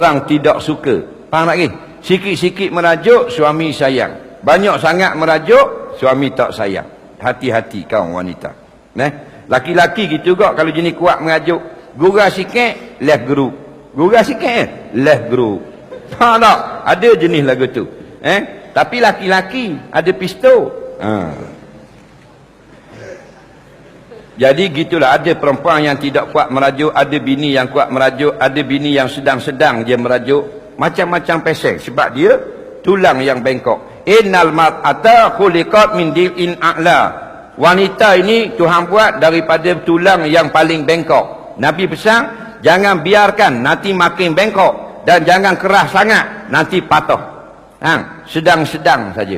orang tidak suka. Faham tak lagi? Sikit-sikit merajuk, suami sayang. Banyak sangat merajuk, suami tak sayang. Hati-hati kaum wanita. Laki-laki gitu juga kalau jenis kuat merajuk. Gurau sikit, left group. Gurau sikit, left group. Faham tak? Ada jenis lagu tu. Tapi laki-laki ada pistol. Jadi gitulah, ada perempuan yang tidak kuat merajuk, ada bini yang kuat merajuk, ada bini yang sedang-sedang dia merajuk. Macam-macam pesek sebab dia tulang yang bengkok. Innal mar'ata khuliqat min dil'in a'la. Wanita ini Tuhan buat daripada tulang yang paling bengkok. Nabi pesan, jangan biarkan nanti makin bengkok dan jangan keras sangat nanti patah. Sedang-sedang saja.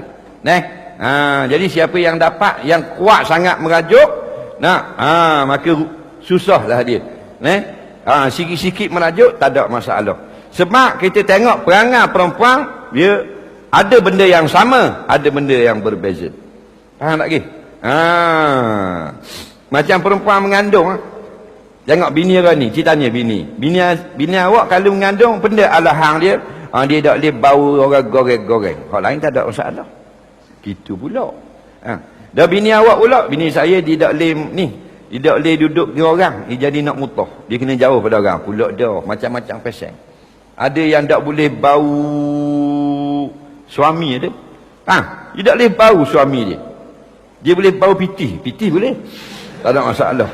Jadi siapa yang dapat yang kuat sangat merajuk, maka susahlah dia. Sikit-sikit merajuk tak ada masalah. Sebab kita tengok perangai perempuan, dia ada benda yang sama, ada benda yang berbeza. Faham tak lagi? Macam perempuan mengandung. Tengok bini orang ni, kita tanya bini. Bini awak kalau mengandung, benda alahang dia, dia tak boleh bau orang goreng-goreng. Orang lain tak ada masalah. Gitu pula. Dah bini awak pula, bini saya dia tak boleh ni, dia tak boleh duduk dengan orang, dia jadi nak mutah. Dia kena jauh pada orang. Pula dah macam-macam pasal. Ada yang tak boleh bau suami dia. Dia tak boleh bau suami dia. Dia boleh bau pitih. Pitih boleh. Tak ada masalah.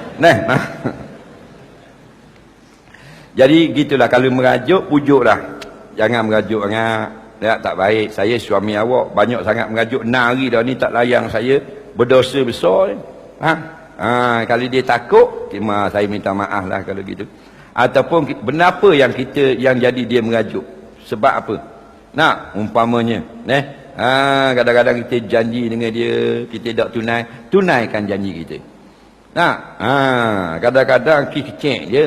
Jadi gitulah, kalau merajuk, pujuklah. Jangan merajuk sangat. Tak baik. Saya suami awak banyak sangat merajuk. 6 hari dah ni tak layan saya. Berdosa besar. Kalau dia takut, saya minta maaf lah kalau gitu. Ataupun kenapa yang jadi dia merajuk? Sebab apa? Umpamanya, kadang-kadang kita janji dengan dia, kita tak tunaikan janji kita. Kadang-kadang kecek je.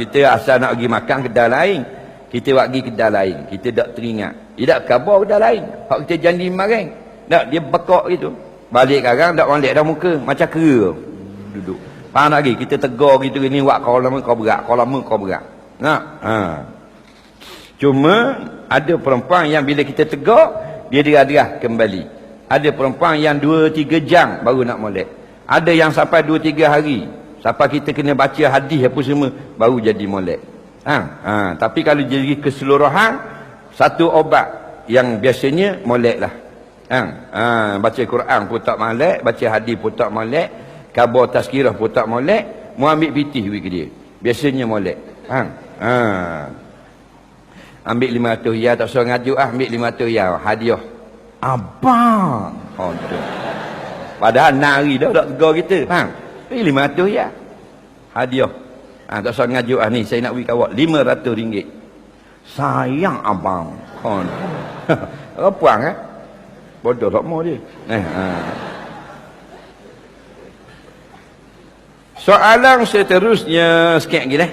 Kita asal nak pergi makan kedai lain, kita pergi kedai lain, kita tak teringat. Dia tak khabar kedai lain. Hak kita janji kemarin. Dia bekak gitu. Balik sekarang tak balik dah muka, macam kera. Duduk. Faham lagi? Kita tegur gitu ni, buat kau lama kau berat, kau lama kau berat. Cuma ada perempuan yang bila kita tegur, dia derah-derah kembali. Ada perempuan yang 2-3 jam baru nak molek. Ada yang sampai 2-3 hari. Sampai kita kena baca hadis apa semua baru jadi molek. Tapi kalau jadi keseluruhan, satu obat yang biasanya molek lah. Baca Quran pun tak molek, baca hadis pun tak molek, khabar tazkirah pun tak molek, mu ambil pitih ke dia. Biasanya molek. Ambil 500 ya, tak suruh ngajuk ambil 500 ya, hadiah. Abang. Padahal nari dah tak tegur kita. Faham? 500 ya. Hadiah. Tak usah ngajuk ni, saya nak bagi awak RM500. Sayang abang. Puang bodoh tak mau dia. Soalan seterusnya sikit lagi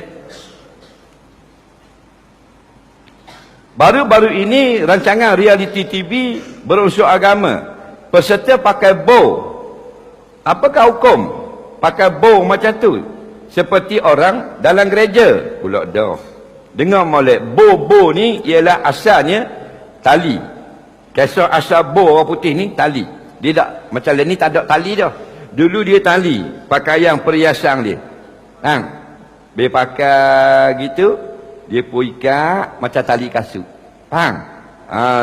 Baru-baru ini rancangan reality TV berunsur agama. Peserta pakai bow. Apakah hukum pakai bow macam tu? Seperti orang dalam gereja. Pula dah. Dengar molek. Bow ni ialah asalnya tali. Kisah asal bow orang putih ni tali. Dia tak macam lain ni tak ada tali dah. Dulu dia tali. Pakaian perhiasan dia. Dia pakai gitu, dia pun ikat macam tali kasut. Faham?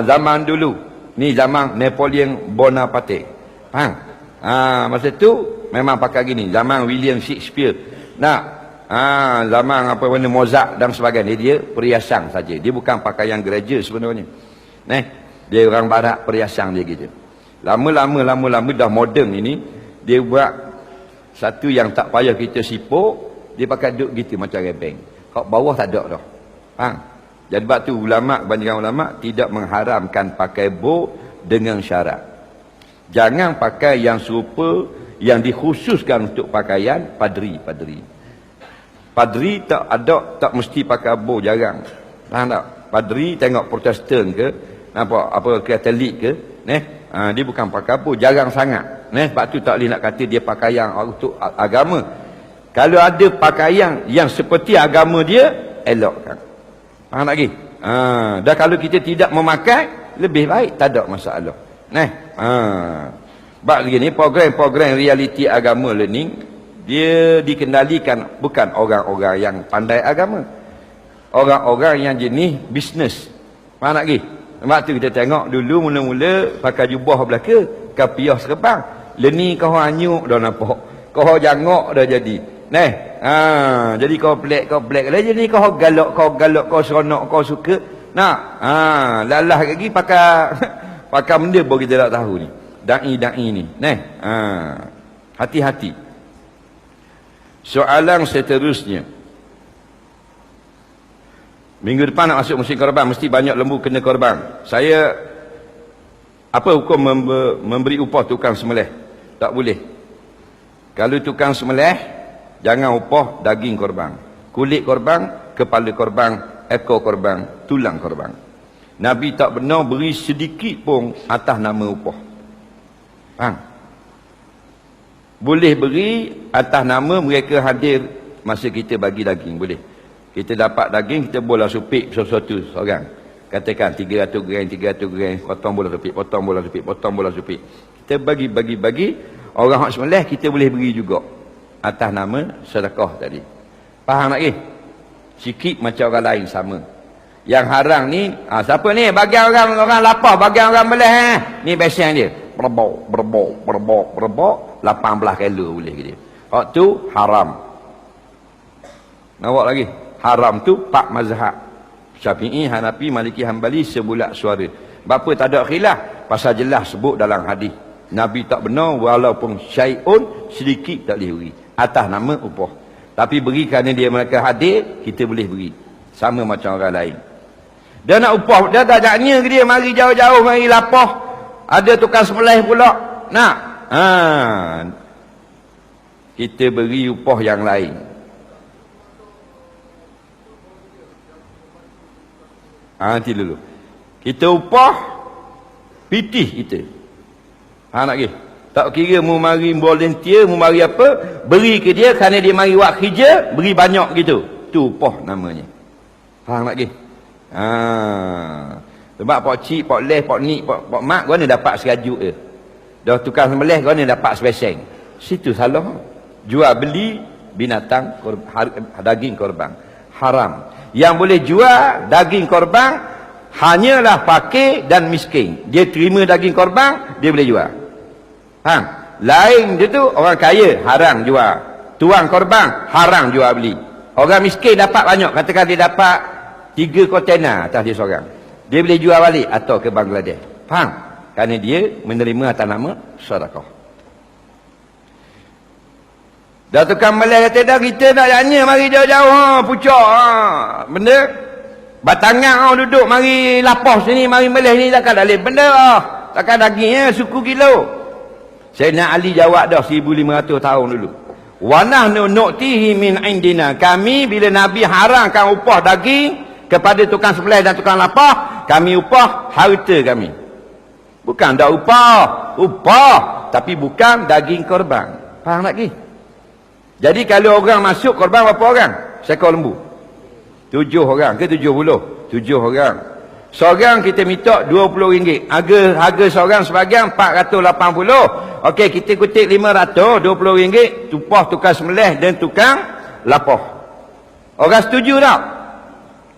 Zaman dulu. Ni zaman Napoleon Bonaparte. Faham? Masa tu memang pakai gini. Zaman William Shakespeare. Zaman apa mana Mozart dan sebagainya. Dia perhiasan saja. Dia bukan pakaian gereja sebenarnya. Dia orang barat, perhiasan dia gitu. Lama-lama dah moden ini, dia buat satu yang tak payah kita sipuk. Dia pakai duk gitu macam rebeng. Kat bawah tak ada dah. Faham? Jadi sebab tu kebanyakan ulama tidak mengharamkan pakai bow dengan syarat. Jangan pakai yang serupa yang dikhususkan untuk pakaian padri. Padri tak mesti pakai bow, jarang. Faham tak? Padri tengok Protestan ke, apa Katolik ke, dia bukan pakai bow, jarang sangat. Sebab tu tak boleh nak kata dia pakaian untuk agama. Kalau ada pakaian yang seperti agama dia, elokkan. Faham lagi? Dah kalau kita tidak memakai, lebih baik tak ada masalah. Sebab begini, program-program realiti agama learning, dia dikendalikan bukan orang-orang yang pandai agama. Orang-orang yang jenis bisnes. Faham lagi? Sebab tu kita tengok dulu mula-mula pakai jubah belaka, kapiah serebang. Learning kau anyuk dah nampak. Kau jangok dah jadi. Jadi kau black dah jadi kau galak, kau seronok, kau suka. Lalah lagi pakai benda baru kita tak tahu ni. Dai ni. Hati-hati. Soalan seterusnya. Minggu depan nak masuk musim korban, mesti banyak lembu kena korban. Saya, apa hukum memberi upah tukang sembelih? Tak boleh. Kalau tukang sembelih, jangan upah daging korban. Kulit korban, kepala korban, ekor korban, tulang korban. Nabi tak benar beri sedikit pun atas nama upah. Faham? Boleh beri atas nama mereka hadir masa kita bagi daging, boleh. Kita dapat daging, kita bola supik sesuatu seorang. Katakan 300 gram, 300 gram, potong bola supik, potong bola supik, potong bola supik. Kita bagi. Orang hak sembelih kita boleh beri juga. Atas nama sedekah tadi. Faham lagi? Sikit macam orang lain sama. Yang haram ni, siapa ni? Bagi orang lapar, bagi orang meleh. Ni biasa dia. Berbok. 18 kilo boleh dia. Hak tu haram. Nampak lagi? Haram tu 4 mazhab. Syafi'i, Hanafi, Maliki, Hanbali sebulat suara. Bapa tak ada khilaf? Pasal jelas sebut dalam hadis. Nabi tak benar walaupun syai'un sedikit tak boleh beri. Atas nama upah. Tapi beri kerana dia mereka hadir, kita boleh beri. Sama macam orang lain. Dia nak upah, dia tak jaknya ke dia, mari jauh-jauh, mari lapah. Ada tukang sembelih pula. Nak? Kita beri upah yang lain. Nanti dulu. Kita upah pitih kita. Nak lagi? Tak kira mu mari volunteer, mu mari apa, beri ke dia kerana dia mari buat kerja, beri banyak gitu. Tu upah namanya. Faham lagi? Sebab pak cik, pak leh, pak nik, pak mak, gua ni dapat serajuk je. Dah tukang sembelih, gua ni dapat sebeseng. Situ salah. Jual beli binatang, daging korban. Haram. Yang boleh jual daging korban hanyalah fakir dan miskin. Dia terima daging korban, dia boleh jual. Faham? Lain dia tu orang kaya haram jual. Tuang korban haram jual beli. Orang miskin dapat banyak, katakan dia dapat 3 kontena atas dia seorang. Dia boleh jual balik atau ke Bangladesh. Faham? Kerana dia menerima atas nama sedekah. Dah tukang meleh kata dah, kita nak janya mari jauh-jauh pucuk benda batangan duduk mari lapah sini, mari meleh ni takkan dalih benda takkan dagingnya suku kilo. Sayyidina Ali jawab dah 1500 tahun dulu. Wa nahnu nu'tihi min indina. Kami bila Nabi haramkan upah daging kepada tukang sembelih dan tukang lapah, kami upah harta kami. Bukan dah upah tapi bukan daging korban. Faham lagi? Jadi kalau orang masuk korban berapa orang? Seekor lembu. 7 orang ke 70? 7 orang. Seorang kita minta RM20. Harga seorang sebagian 480. Okey, kita kutip 500, RM20. Upah tukang sembelih dan tukang lapah. Orang setuju tak?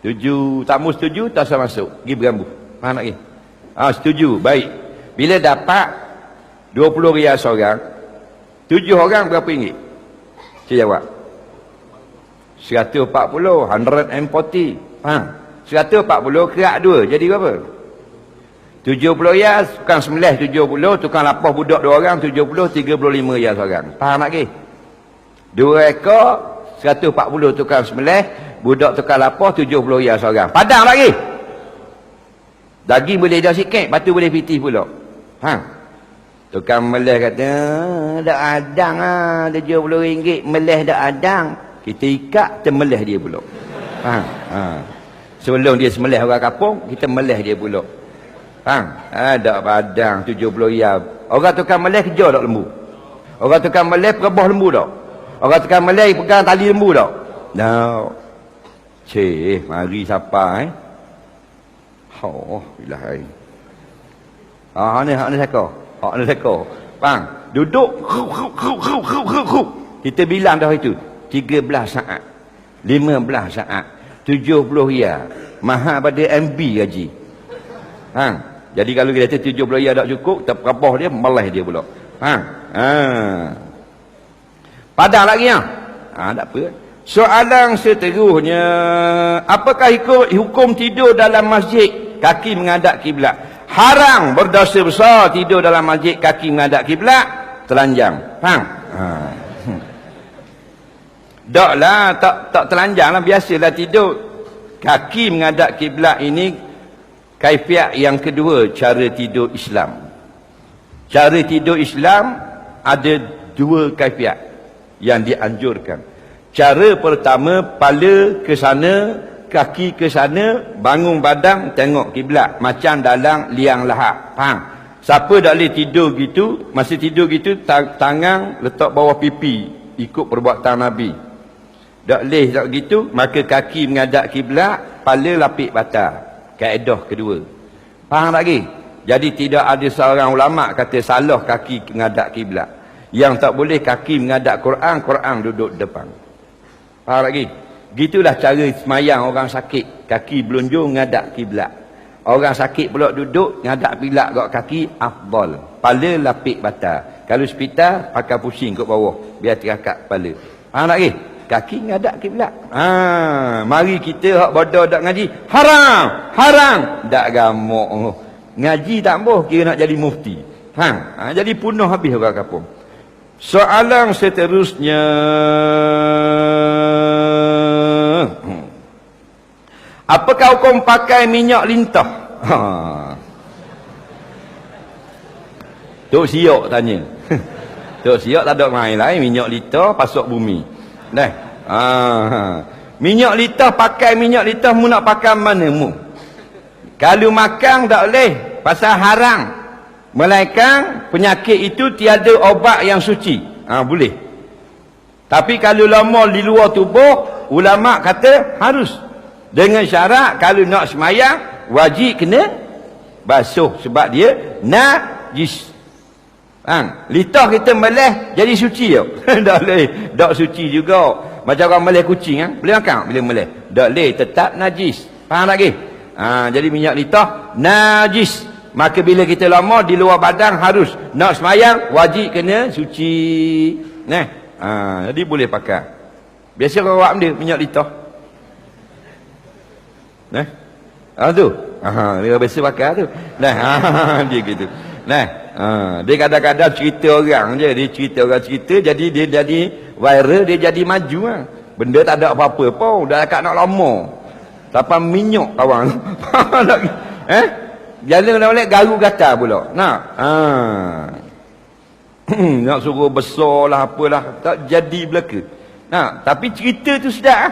Setuju. Tak mau setuju, tak usah masuk. Pergi berambu. Faham lagi? Setuju. Baik. Bila dapat RM20 seorang, 7 orang berapa ringgit? Saya jawab 140, 140. Faham? 140 kerak 2 jadi berapa? 70 riyal. Tukang sembelih 70, tukang lapah budak 2 orang 70, 35 riyal seorang. Faham lagi? 2 ekor 140 tukang sembelih, budak tukang lapah 70 riyal seorang. Padang lagi. Daging boleh dah sikit, batu boleh pitih pula. Faham? Tukang meleh kata, dah adang RM70, meleh dah adang. Kita ikat, kita meleh dia pula. Sebelum dia semelih orang kampung, kita meleh dia pula. Dah padang RM70. Orang tukang meleh kejar tak lembu? Orang tukang meleh perebah lembu tak? Orang tukang meleh pegang tali lembu tak? No. Mari siapa Oh, bilahai. Hak ni saka. Bang, duduk. Kita bilang dah itu. 13 saat. 15 saat. 70 ya. Mahal pada MB gaji. Jadi kalau kita kata 70 ya tak cukup, terperabah dia, malas dia pula. Padang lagi tak apa. Soalan seterusnya, apakah hukum tidur dalam masjid kaki menghadap kiblat? Haram, berdosa besar tidur dalam masjid kaki menghadap kiblat, telanjang. Tak telanjang lah, biasalah tidur. Kaki menghadap kiblat ini kaifiat yang kedua cara tidur Islam. Cara tidur Islam ada dua kaifiat yang dianjurkan. Cara pertama, kepala ke sana, kaki ke sana, bangun badan, tengok kiblat. Macam dalam liang lahat. Siapa tak boleh tidur gitu, masa tidur gitu, tangan letak bawah pipi. Ikut perbuatan Nabi. Tak boleh tak gitu, maka kaki menghadap kiblat, kepala lapik batal. Kaedah kedua. Faham lagi? Jadi tidak ada seorang ulama kata salah kaki menghadap kiblat. Yang tak boleh kaki menghadap Quran, Quran duduk depan. Faham lagi? Gitulah cara semayang orang sakit. Kaki belunjung menghadap kiblat. Orang sakit pula duduk menghadap kiblat kat kaki, afdal. Kepala lapik batal. Kalau hospital, pakai pusing kat bawah biar terangkat kepala. Faham lagi? Kaki menghadap kiblat. Mari kita hak bodoh tak ngaji. Haram. Tak gamuk. Ngaji tak boh kira nak jadi mufti. Jadi punah habis orang kampung. Soalan seterusnya, apakah hukum pakai minyak lintah? Tok Siok tanya. Tok Siok tak ada main lain, minyak lintah pasok bumi. Minyak lintah, pakai minyak lintah mu nak pakai mana mu? Kalau makan tak boleh, pasal haram. Melainkan penyakit itu tiada obat yang suci. Boleh. Tapi kalau lama di luar tubuh, ulama kata harus. Dengan syarat kalau nak semayang, wajib kena basuh. Sebab dia najis. Litah kita meleh jadi suci tau. Tak boleh. Tak suci juga. Macam orang meleh kucing. Boleh makan bila meleh. Tak boleh. Tetap najis. Faham lagi? Jadi minyak litah najis. Maka bila kita lama di luar badan harus nak semayang, wajib kena suci. Jadi boleh pakai. Biasa orang awak dia minyak litah. Tu. Dia biasa pakai tu. Dia gitu. Dia kadang-kadang cerita orang je. Dia cerita orang cerita, jadi dia jadi viral, dia jadi maju. Benda tak ada apa-apa pun. Dah kat nak lama. Sampai minyak kawan. Jalan oleh garu gatal pula. Nak suruh besar lah apalah, tak jadi belaka. Tapi cerita tu sedap.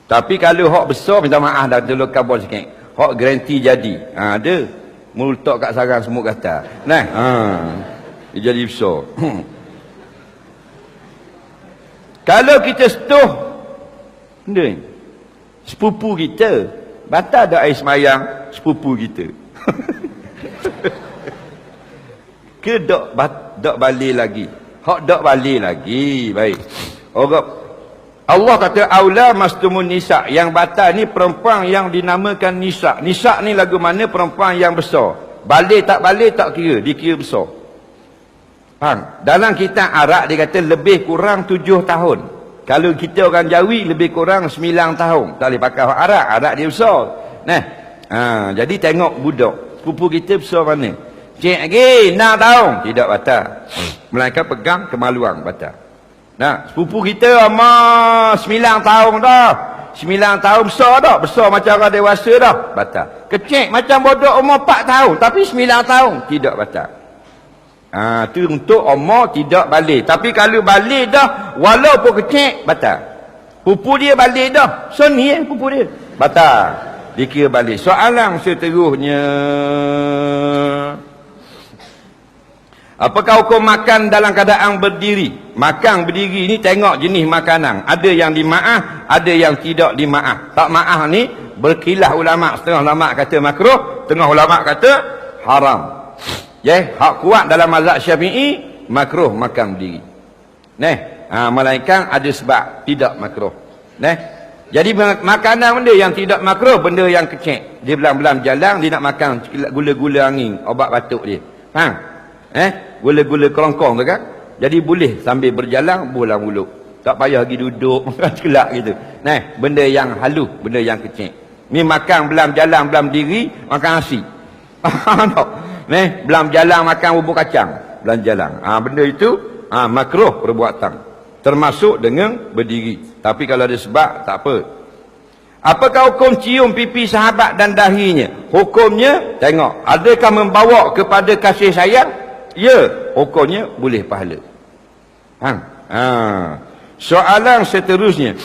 Tapi kalau hak besar, minta maaf dah tolong kabur sikit. Hak garanti jadi. Ada meletak kat sarang semut gatal. Dia jadi besar. Kalau kita setuh sepupu kita, batal dak air semayang sepupu kita. Ke dak balik lagi? Hak dak balik lagi. Baik. Allah kata aula mastumun nisa, yang batal ni perempuan yang dinamakan nisa. Nisa ni lagu mana? Perempuan yang besar. Balik tak kira, dikira besar. Dalam kitab Arab dia kata lebih kurang 7 tahun. Kalau kita orang Jawi lebih kurang 9 tahun. Tak boleh pakai orang Arab. Arab dia besar. Jadi tengok budak. Sepupu kita besar mana? Cik lagi 6 tahun. Tidak batal. Melainkan pegang kemaluan batal. Sepupu kita 9 tahun dah. 9 tahun besar dah. Besar macam orang dewasa dah. Batal. Kecil macam budak umur 4 tahun. Tapi 9 tahun. Tidak batal. Itu untuk umur tidak balik. Tapi kalau balik dah, walaupun kecil, batal. Pupu dia balik dah. So ni pupu dia. Batal. Dikira balik. Soalan seterusnya. Apakah hukum makan dalam keadaan berdiri? Makan berdiri ni tengok jenis makanan. Ada yang dimaaf, ada yang tidak dimaaf. Tak maaf ni berkilah ulama. Setengah ulama kata makruh, setengah ulama kata haram. Hak kuat dalam mazhab Syafi'i makruh makan berdiri. Melainkan ada sebab tidak makruh. Jadi makanan benda yang tidak makruh, benda yang kecil. Dia belam-belam jalan, dia nak makan gula-gula angin, obat batuk dia. Gula-gula kerongkong tu kan. Jadi boleh sambil berjalan bulang mulut. Tak payah pergi duduk makan celak gitu. Benda yang halus, benda yang kecil. Ni makan belam jalan, belam diri, makan nasi. Belam jalan makan bubur kacang, belam jalan. Benda itu makruh perbuatan. Termasuk dengan berdiri. Tapi kalau ada sebab, tak apa. Apakah hukum cium pipi sahabat dan dahinya? Hukumnya, tengok. Adakah membawa kepada kasih sayang? Ya, hukumnya boleh pahala. Soalan seterusnya.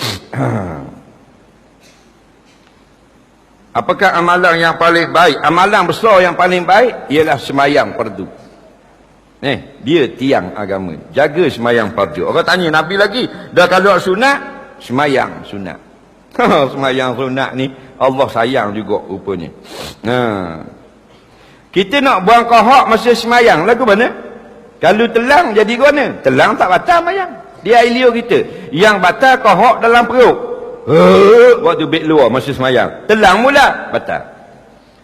Apakah amalan yang paling baik? Amalan besar yang paling baik ialah semayang fardu. Dia tiang agama. Jaga semayang fardu. Orang tanya Nabi lagi, dah kalau sunat, semayang sunat. Semayang sunat ni Allah sayang juga rupanya. Kita nak buang kohok masa semayang lagu mana? Kalau telang jadi mana? Telang tak batal semayang. Dia air liur kita. Yang batal kohok dalam perut. Waktu beg luar masa semayang. Telang mula batal.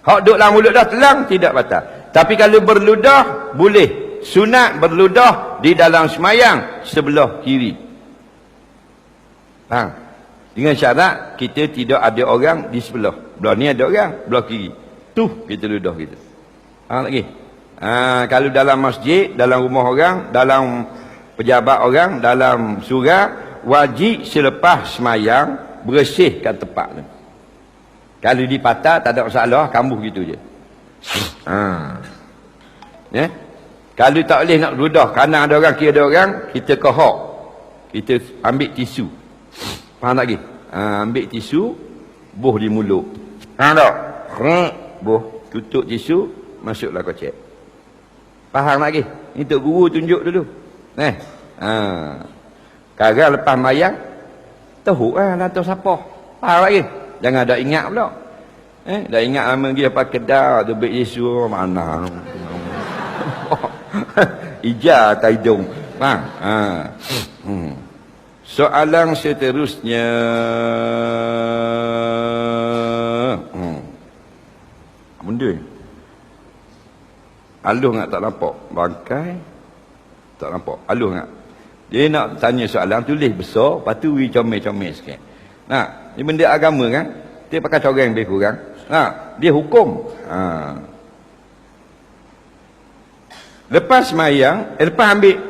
Hak duduk dalam mulut dah telang tidak batal. Tapi kalau berludah boleh. Sunat berludah di dalam semayang sebelah kiri. Dengan syarat kita tidak ada orang di sebelah. Belah ni ada orang, belah kiri. Tu kita ludah kita. Lagi. Kalau dalam masjid, dalam rumah orang, dalam pejabat orang, dalam surau, wajib selepas semayang bersihkan tempat tu. Kalau di patah tak ada masalah, kambuh gitu je. Kalau tak boleh nak ludah, kanan ada orang, kiri ada orang, kita kohok. Kita ambil tisu. Faham tak lagi? Ambil tisu, buh di mulut. Faham tak? Buh, tutup tisu, masuklah kocek. Faham tak lagi? Ini Tok Guru tunjuk dulu. Sekarang lepas mayang, teruk lah tahu siapa. Faham lagi? Jangan ada ingat pula. Dah ingat lama lagi lepas Kedah, tu beg tisu, mana? Ija taidung. Soalan seterusnya. Benda ni aluh tak tak nampak bangkai, tak nampak aluh tak. Dia nak tanya soalan, tulis besar, lepas tu comel-comel sikit. Ni benda agama kan, dia pakai corang lebih kurang. Dia hukum. Lepas semayang, lepas ambil,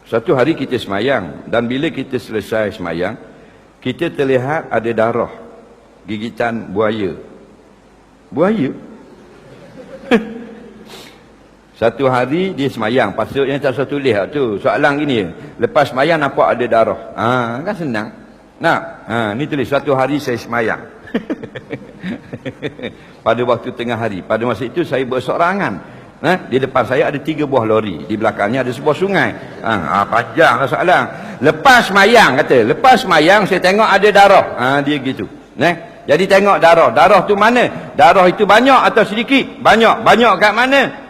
satu hari kita semayang, dan bila kita selesai semayang, kita terlihat ada darah, gigitan buaya. Buaya? Satu hari dia semayang, patutnya tak usah tulis tu. Soalan gini, lepas semayang nampak ada darah. Kan senang. Ni tulis, satu hari saya semayang. Pada waktu tengah hari, pada masa itu saya berseorangan. Di depan saya ada 3 buah lori, di belakangnya ada sebuah sungai. Panjanglah soalan. Lepas semayang, kata, lepas semayang saya tengok ada darah. Dia gitu. Jadi tengok darah. Darah tu mana? Darah itu banyak atau sedikit? Banyak. Banyak kat mana?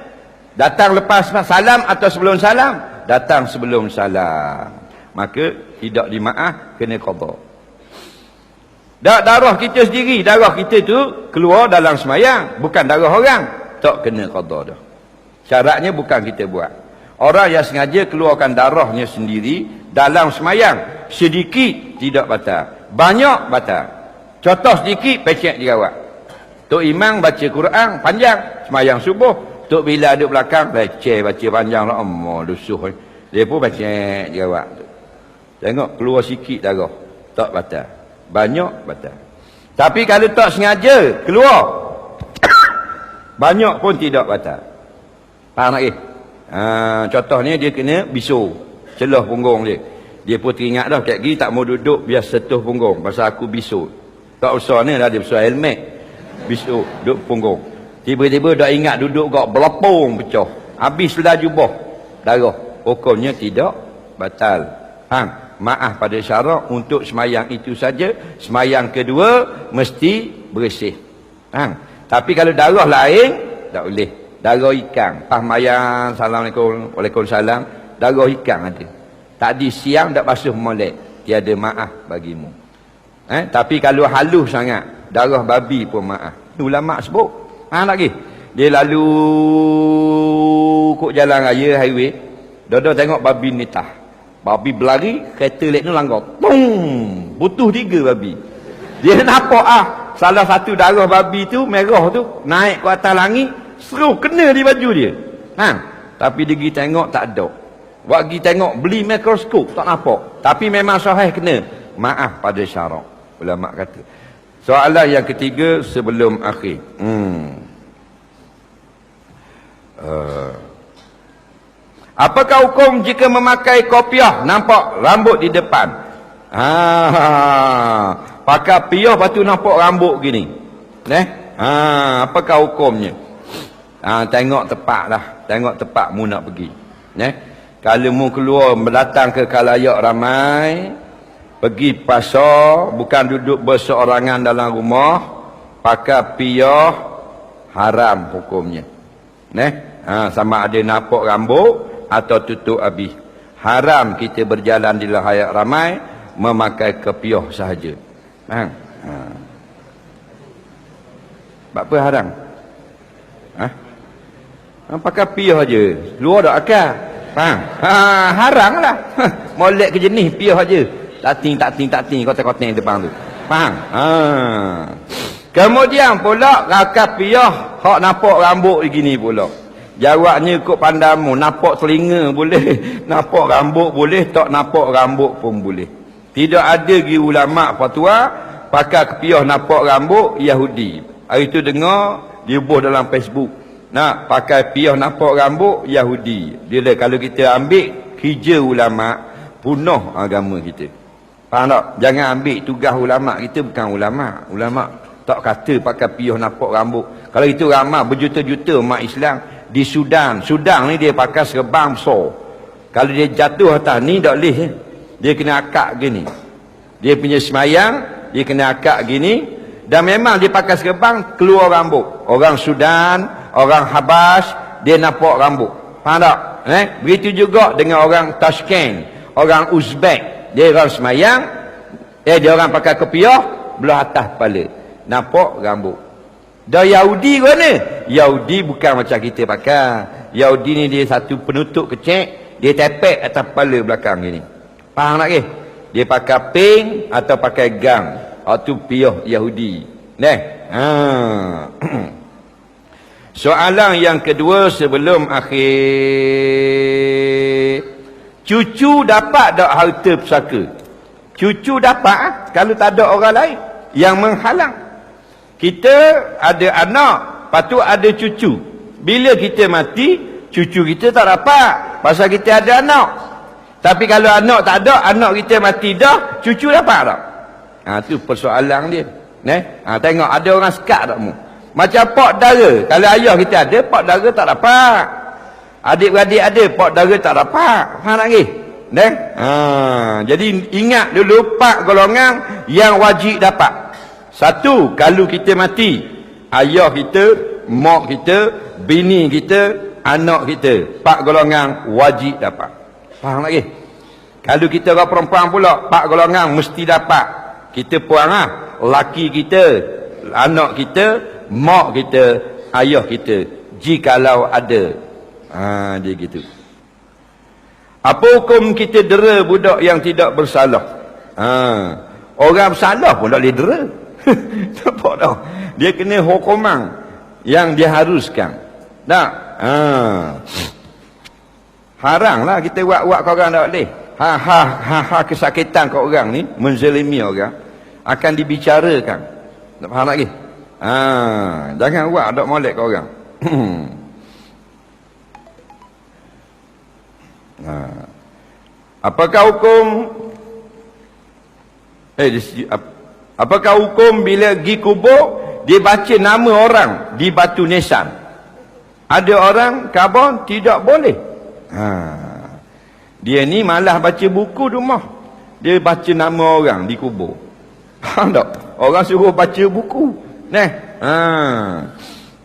Datang lepas salam atau sebelum salam? Datang sebelum salam. Maka tidak dimaaf, kena qada. Darah kita sendiri, darah kita tu keluar dalam semayang, bukan darah orang, tak kena qada dah. Syaratnya bukan kita buat. Orang yang sengaja keluarkan darahnya sendiri dalam semayang, sedikit tidak batal, banyak batal. Contoh sedikit, pecek dirawat. Tok Imam baca Quran panjang semayang subuh, Tok Bila duduk belakang pecek baca panjang lah, lusuh. Dia pun pecek dirawat. Tengok keluar sikit darah, tak batal. Banyak batal. Tapi kalau tak sengaja keluar, banyak pun tidak batal. Faham tak? Contohnya dia kena bisu, celah punggung dia. Dia pun teringat dah, kat gini tak mau duduk biar setuh punggung pasal aku bisu. Tak usah ni dah, dia besar helmet, bisu duduk punggung. Tiba-tiba dah ingat duduk kat belepong pecah. Habis sudah jubah. Darah. Hukumnya tidak batal. Faham? Maaf pada syarak untuk semayang itu saja. Semayang kedua mesti bersih. Faham? Tapi kalau darah lain tak boleh. Darah ikan. Mayang, Assalamualaikum, Waalaikumsalam. Darah ikan ada. Tadi siang tak basuh molek. Tiada maaf bagimu. Tapi kalau halus sangat, darah babi pun maaf. Ulama sebut. Lagi. Dia lalu kok jalan raya, highway. Dada tengok babi nitah. Babi berlari, kereta lek ni langgar. Tung! Butuh 3 babi. Dia nampak salah satu darah babi tu, merah tu, naik ke atas langit, seru kena di baju dia. Tapi dia pergi tengok tak ada. Buat pergi tengok, beli mikroskop, tak nampak. Tapi memang sahih kena. Maaf pada syarak. Ulama kata. Soalan yang ketiga sebelum akhir. Apakah hukum jika memakai kopiah nampak rambut di depan? Pakai piah lepas tu nampak rambut gini. Apakah hukumnya? Tengok tepat lah. Tengok tepat mu nak pergi. Kalau mu keluar mendatang ke khalayak ramai, pergi pasar, bukan duduk berseorangan dalam rumah, pakai piah, haram hukumnya. Sama ada nampak rambut atau tutup habis. Haram kita berjalan di khalayak ramai memakai kepiah sahaja. Apa haram? Pakai piah aja. Luar tak akal. Haram lah. Molek ke jenis piah aja. Tak ting, kotak-kotak depan tu. Faham? Kemudian pula rakap piah hak nampak rambut begini pula. Jawabnya ikut pandamu, nampak telinga boleh, nampak rambut boleh, tak nampak rambut pun boleh. Tidak ada lagi ulama fatwa pakai kepiah nampak rambut Yahudi. Hari tu dengar dia buat dalam Facebook. Nak pakai piah nampak rambut Yahudi. Dia kalau kita ambil kerja ulama, punah agama kita. Faham tak? Jangan ambil tugas ulama, kita bukan ulama. Ulama tak kata pakai piah nampak rambut. Kalau itu ramai berjuta-juta umat Islam di Sudan. Sudan ni dia pakai serban besar. Kalau dia jatuh atas ni tak boleh. Dia kena akak gini. Dia punya semayang, dia kena akak gini. Dan memang dia pakai serban keluar rambut. Orang Sudan, orang Habas, dia nampak rambut. Faham tak? Begitu juga dengan orang Tashkent, orang Uzbek. Dia orang semayang, dia orang pakai kepiah, belah atas kepala. Nampak rambut. Dah Yahudi ke mana? Yahudi bukan macam kita pakai. Yahudi ni dia satu penutup kecek, dia tepek atas kepala belakang gini. Faham tak ke? Dia pakai ping atau pakai gang. Itu piah Yahudi. Soalan yang kedua sebelum akhir. Cucu dapat tak harta pusaka? Cucu dapat kalau tak ada orang lain yang menghalang. Kita ada anak, lepas tu ada cucu. Bila kita mati, cucu kita tak dapat. Pasal kita ada anak. Tapi kalau anak tak ada, anak kita mati dah, cucu dapat tak? Itu persoalan dia. Tengok ada orang sekat tak mu? Macam pak dara. Kalau ayah kita ada, pak dara tak dapat. Adik-beradik ada, pak dara tak dapat. Faham tak lagi? Jadi ingat dulu 4 golongan yang wajib dapat. 1, kalau kita mati, ayah kita, mak kita, bini kita, anak kita, 4 golongan wajib dapat. Faham lagi? Kalau kita orang perempuan pula, 4 golongan mesti dapat. Kita puan lah, laki kita, anak kita, mak kita, ayah kita, jikalau ada. Dia gitu. Apa hukum kita dera budak yang tidak bersalah? Orang bersalah pun tak boleh dera. Nampak tak? Dia kena hukuman yang diharuskan. Tak? Harang lah kita buat-buat ke orang tak boleh. Kesakitan ke orang ni, menzalimi orang, akan dibicarakan. Tak faham lagi? Jangan buat, tak molek ke orang. Apakah hukum apakah hukum bila pergi kubur dia baca nama orang di batu nisan. Ada orang Kaabah tidak boleh. Dia ni malah baca buku rumah. Dia baca nama orang di kubur. Faham tak? Orang suruh baca buku.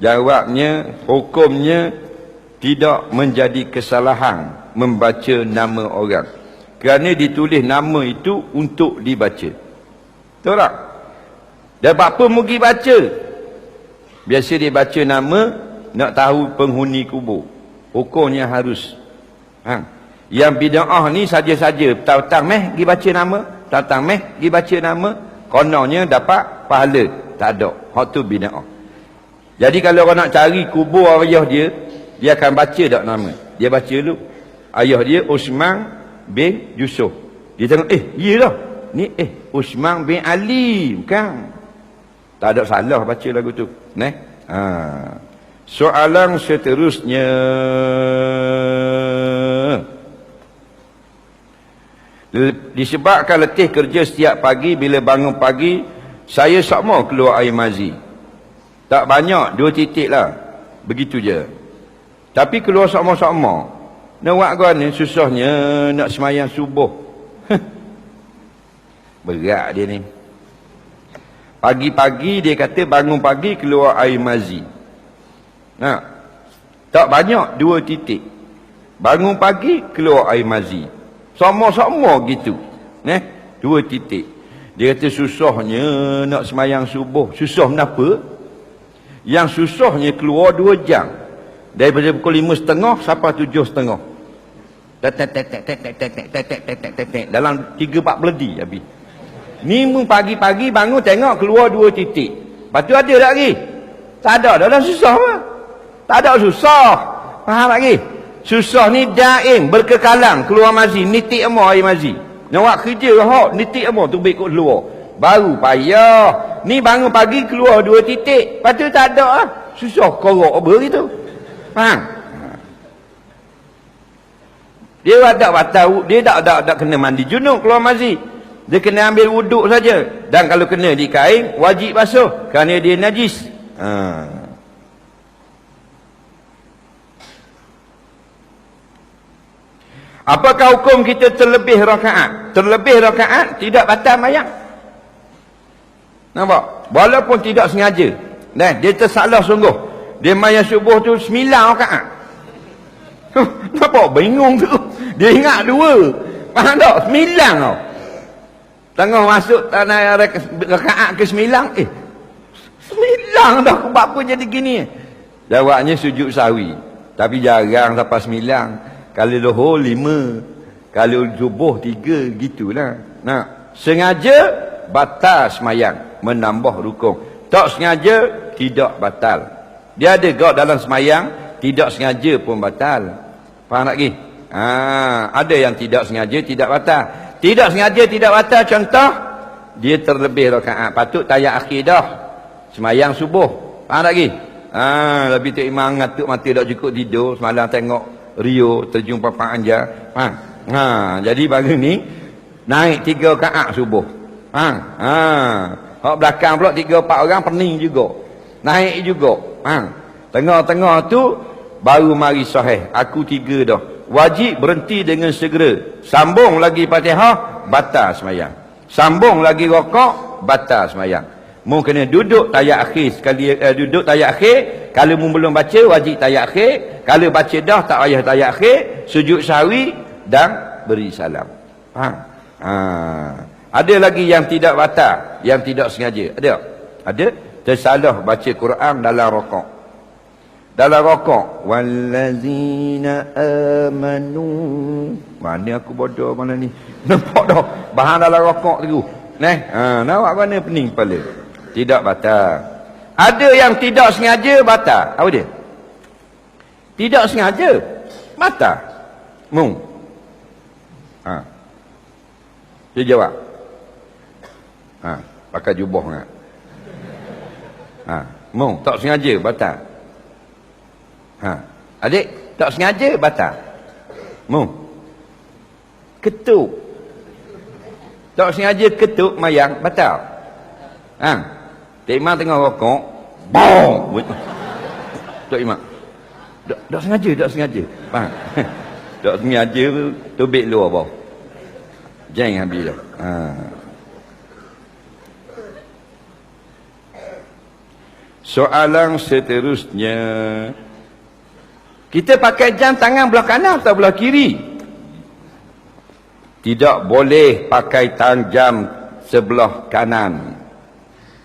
Jawabnya, hukumnya tidak menjadi kesalahan membaca nama orang. Kerana ditulis nama itu untuk dibaca. Tahu tak? Dan apa mugi baca? Biasa dia baca nama, nak tahu penghuni kubur. Hukumnya harus. Yang bid'ah ni saja-saja. Petang-petang meh pergi baca nama. Petang-petang meh pergi baca nama. Kononnya dapat pahala. Tak ada. Hak tu bid'ah. Jadi kalau orang nak cari kubur ayah dia, dia akan baca tak nama. Dia baca dulu. Ayah dia Usman bin Yusuf. Dia tengok, iya dah. Ni Usman bin Ali. Bukan. Tak ada salah baca lagu tu. Soalan seterusnya. Disebabkan letih kerja setiap pagi, bila bangun pagi, saya sama keluar air mazi. Tak banyak, 2 titik lah. Begitu je. Tapi keluar sama-sama. Nak buat kau ni, susahnya nak semayang subuh. Berat dia ni. Pagi-pagi dia kata bangun pagi keluar air mazi. Tak banyak, 2 titik. Bangun pagi keluar air mazi. Sama-sama gitu. 2 titik. Dia kata susahnya nak semayang subuh. Susah kenapa? Yang susahnya keluar 2 jam. Daripada pukul 5.30 sampai 7.30. Dalam 3-4 beledi habis. Ni pagi-pagi bangun tengok keluar 2 titik. Lepas tu ada tak lagi? Tak ada. Dah susah apa? Tak ada susah. Faham lagi? Susah ni daim, berkekalan, keluar mazi, nitik emo air mazi. Nak buat kerja hok, nitik emo tu baik kot keluar. Baru payah. Ni bangun pagi keluar 2 titik. Lepas tu tak ada lah. Susah korok apa gitu. Faham? Dia tak kena mandi junub keluar mazi. Dia kena ambil wuduk saja. Dan kalau kena di kain, wajib basuh. Kerana dia najis. Apakah hukum kita terlebih rakaat? Terlebih rakaat tidak batal mayang. Nampak? Walaupun tidak sengaja. Dia tersalah sungguh. Dia mayang subuh tu 9 rakaat. Nampak? Bingung tu. Dia ingat 2. Faham tak? 9 tau. Tengah masuk tanah rakaat ke 9. 9 dah. Sebab apa jadi gini? Jawabnya sujud sahwi. Tapi jarang sampai 9. Kalau lohor 5, kalau subuh 3, gitulah. Sengaja batal semayang, menambah rukun. Tak sengaja tidak batal. Dia ada gak dalam semayang, tidak sengaja pun batal. Faham tak lagi? Ada yang tidak sengaja tidak batal. Tidak sengaja tidak batal, contoh dia terlebih rakaat, patut tayat akhir dah semayang subuh. Faham tak lagi? Lebih tu imam ngatuk mata tak cukup tidur, semalam tengok Rio terjun papan anja. Jadi pagi ni naik 3 rakaat subuh. Hak belakang pula 3-4 orang pening juga. Naik juga. Tengah-tengah tu baru mari sahih. Aku 3 dah. Wajib berhenti dengan segera. Sambung lagi Fatihah, batal semayang. Sambung lagi rakaat, batal semayang. Mu kena duduk tayat akhir sekali, duduk tayat akhir. Kalau mu belum baca, wajib tayat akhir. Kalau baca dah, tak payah tayat akhir. Sujud sahwi dan beri salam. Ada lagi yang tidak batal, yang tidak sengaja. Ada tersalah baca Quran dalam rakaat. Dalam rakaat, wallazina amanu. Mana aku bodoh mana ni? Nampak dah bahan dalam rakaat tu. Nampak mana pening kepala. Tidak batal. Ada yang tidak sengaja batal. Apa dia? Tidak sengaja batal. Dia jawab. Pakai jubah nak. Tak sengaja batal. Adik, tak sengaja batal. Ketuk. Tak sengaja ketuk mayang batal. Tek Imam tengah rokok, Bong. Tok Imam. Tak sengaja. Faham? Tak sengaja tubik luar bawah. Jangan habis dah. Soalan seterusnya. Kita pakai jam tangan belah kanan atau belah kiri? Tidak boleh pakai jam sebelah kanan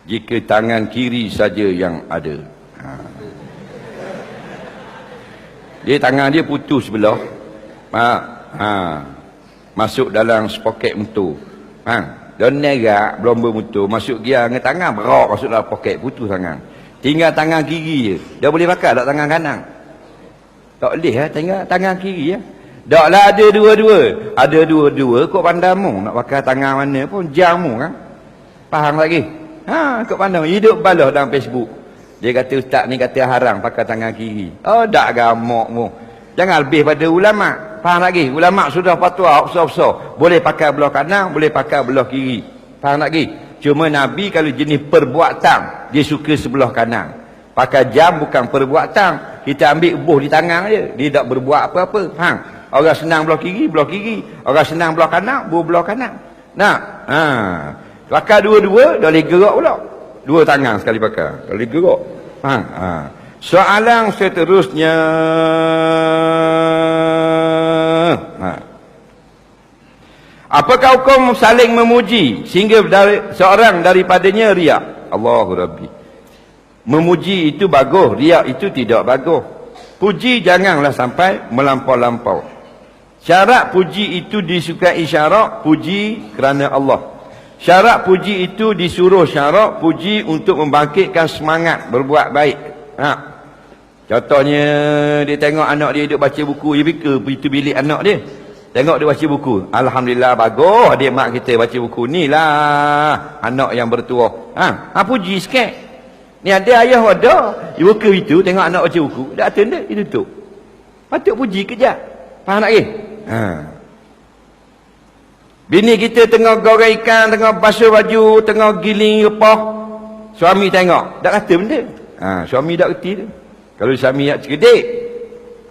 jika tangan kiri saja yang ada. Dia tangan dia putus sebelah. Masuk dalam spoket motor. Dan nerak beromba motor masuk gear dengan tangan berak masuk dalam poket, putus tangan. Tinggal tangan kiri je. Dia boleh pakai tak tangan kanan? Tak boleh tinggal tangan kiri ya. Taklah ada dua-dua. Ada dua-dua kok pandamu nak pakai tangan mana pun jamu kan. Faham lagi? Kok pandang hidup balah dalam Facebook. Dia kata ustaz ni kata haram pakai tangan kiri. Oh dak gamak mu. Jangan lebih pada ulama. Faham lagi? Ulama sudah fatwa besar-besar. Boleh pakai belah kanan, boleh pakai belah kiri. Faham lagi? Cuma Nabi kalau jenis perbuatan dia suka sebelah kanan. Pakai jam bukan perbuatan. Kita ambil buh di tangan je. Dia tak berbuat apa-apa. Orang senang belah kiri, orang senang belah kanan, belah kanan. Pakai dua-dua, dah boleh gerak pula. Dua tangan sekali pakai, dah boleh gerak. Soalan seterusnya. Apakah hukum saling memuji sehingga seorang daripadanya riak? Allahu Rabbi. Memuji itu bagus, riak itu tidak bagus. Puji janganlah sampai melampau-lampau. Syarat puji itu disukai syarat puji kerana Allah. Syarat puji itu disuruh syarat puji untuk membangkitkan semangat berbuat baik. Contohnya dia tengok anak dia duduk baca buku, dia fikir itu bilik anak dia. Tengok dia baca buku. Alhamdulillah bagus adik mak kita baca buku. Ni lah anak yang bertuah. Puji sikit. Ni ada ayah ada. Dia buka itu tengok anak baca buku. Dah attend dia tutup. Patut puji kejap. Faham tak ke? Bini kita tengah goreng ikan, tengah basuh baju, tengah giling repah. Suami tengok. Tak kata benda. Suami tak kerti tu. Kalau suami nak cerdik.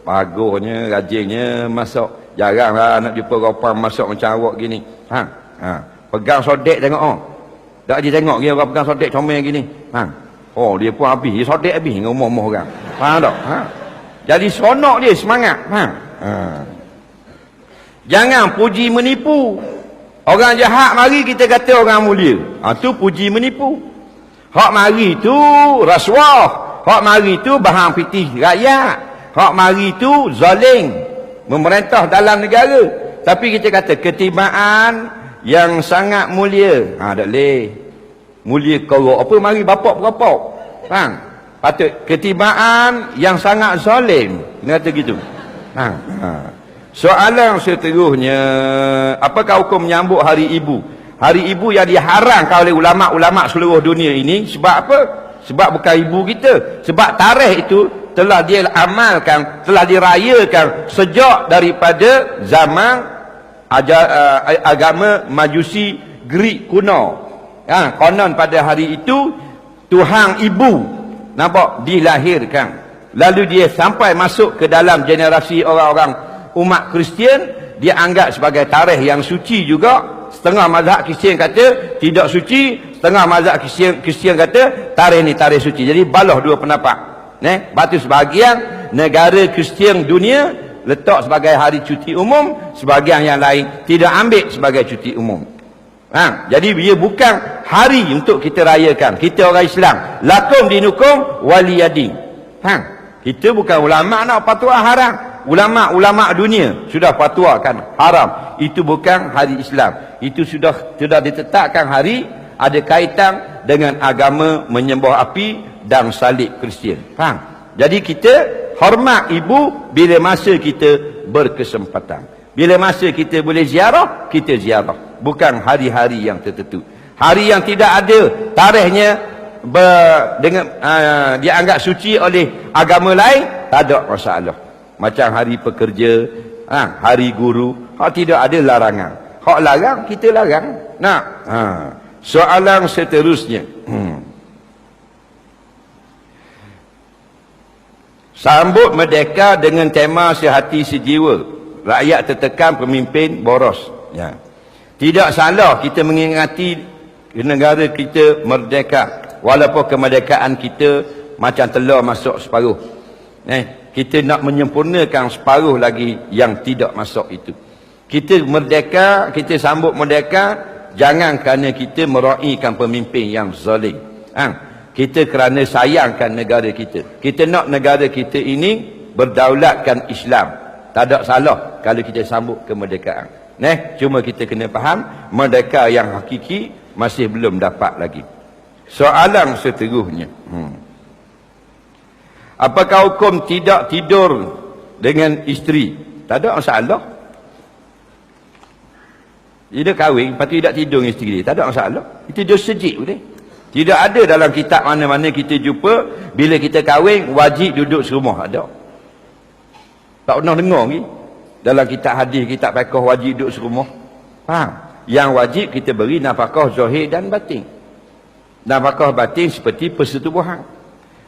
Bagusnya, rajinnya masak. Jaranglah nak jumpa orang masak macam awak gini. Pegang sodek tengok. Tak dia tengok dia orang pegang sodek comel gini. Dia pun habis. Dia sodek habis dengan umur-umur orang. Faham tak? Jadi seronok dia semangat. Jangan puji menipu. Orang jahat mari kita kata orang mulia. Tu puji menipu. Hak mari tu rasuah. Hak mari tu bahang pitih rakyat. Hak mari tu zalim. Memerintah dalam negara. Tapi kita kata ketibaan yang sangat mulia. Tak boleh. Mulia korok. Apa mari bapak-bapak. Faham? Patut ketibaan yang sangat zalim. Dia kata gitu. Soalan seterusnya. Apakah hukum menyambut hari ibu? Hari ibu yang diharamkan oleh ulama-ulama seluruh dunia ini. Sebab apa? Sebab bukan ibu kita. Sebab tarikh itu telah dia amalkan, telah dirayakan sejak daripada zaman agama Majusi Greek kuno. Konon pada hari itu Tuhan ibu nampak dilahirkan. Lalu dia sampai masuk ke dalam generasi orang-orang umat Kristian, dia anggap sebagai tarikh yang suci juga. Setengah mazhab Kristian kata tidak suci, setengah mazhab Kristian kata tarikh ni tarikh suci. Jadi balah dua pendapat. Batu sebahagian negara Kristian dunia letak sebagai hari cuti umum, sebahagian yang lain tidak ambil sebagai cuti umum. Jadi dia bukan hari untuk kita rayakan. Kita orang Islam, lakum dinukum waliyadin. Kita bukan ulama nak fatwa haram. Ulama-ulama dunia sudah fatwakan haram. Itu bukan hari Islam. Itu sudah ditetapkan hari ada kaitan dengan agama menyembah api dan salib Kristian. Faham? Jadi kita hormat ibu bila masa kita berkesempatan. Bila masa kita boleh ziarah, kita ziarah. Bukan hari-hari yang tertentu. Hari yang tidak ada tarikhnya dianggap suci oleh agama lain, tak ada masalah. Macam hari pekerja, hari guru, tidak ada larangan. Hak larang, kita larang. Soalan seterusnya. Sambut merdeka dengan tema sehati sejiwa. Rakyat tertekan, pemimpin boros. Ya. Tidak salah kita mengingati negara kita merdeka. Walaupun kemerdekaan kita macam telur masuk separuh. Kita nak menyempurnakan separuh lagi yang tidak masuk itu. Kita merdeka, kita sambut merdeka, jangan kerana kita meraihkan pemimpin yang zalim. Kita kerana sayangkan negara kita. Kita nak negara kita ini berdaulatkan Islam. Tak ada salah kalau kita sambut kemerdekaan. Cuma kita kena faham, merdeka yang hakiki masih belum dapat lagi. Soalan seterusnya. Apakah hukum tidak tidur dengan isteri? Tak ada masalah. Dia kahwin, lepas tu tidak tidur dengan isteri dia. Tak ada masalah. Itu dia sejik boleh. Tidak ada dalam kitab mana-mana kita jumpa bila kita kahwin wajib duduk serumah. Ada. Tak pernah dengar lagi. Dalam kitab hadis, kitab fiqh wajib duduk serumah. Faham? Yang wajib kita beri nafkah zahir dan batin. Nafkah batin seperti persetubuhan.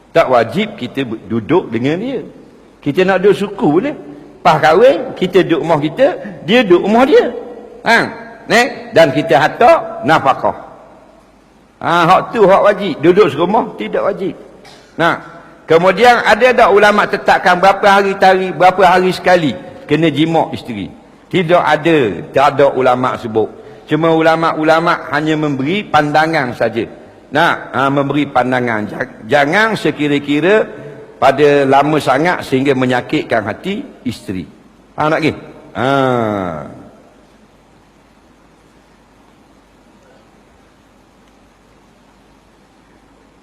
Tak wajib kita duduk dengan dia. Kita nak duduk suku boleh. Pas kahwin, kita duduk rumah kita, dia duduk rumah dia. Dan kita hantar nafkah. Hak tu hak wajib. Duduk serumah tidak wajib. Kemudian ada tak ulama tetapkan berapa hari sekali kena jima isteri? Tidak ada. Tak ada ulama sebut. Cuma ulama-ulama hanya memberi pandangan saja. Memberi pandangan. Jangan sekira-kira pada lama sangat sehingga menyakitkan hati isteri. Faham tak lagi?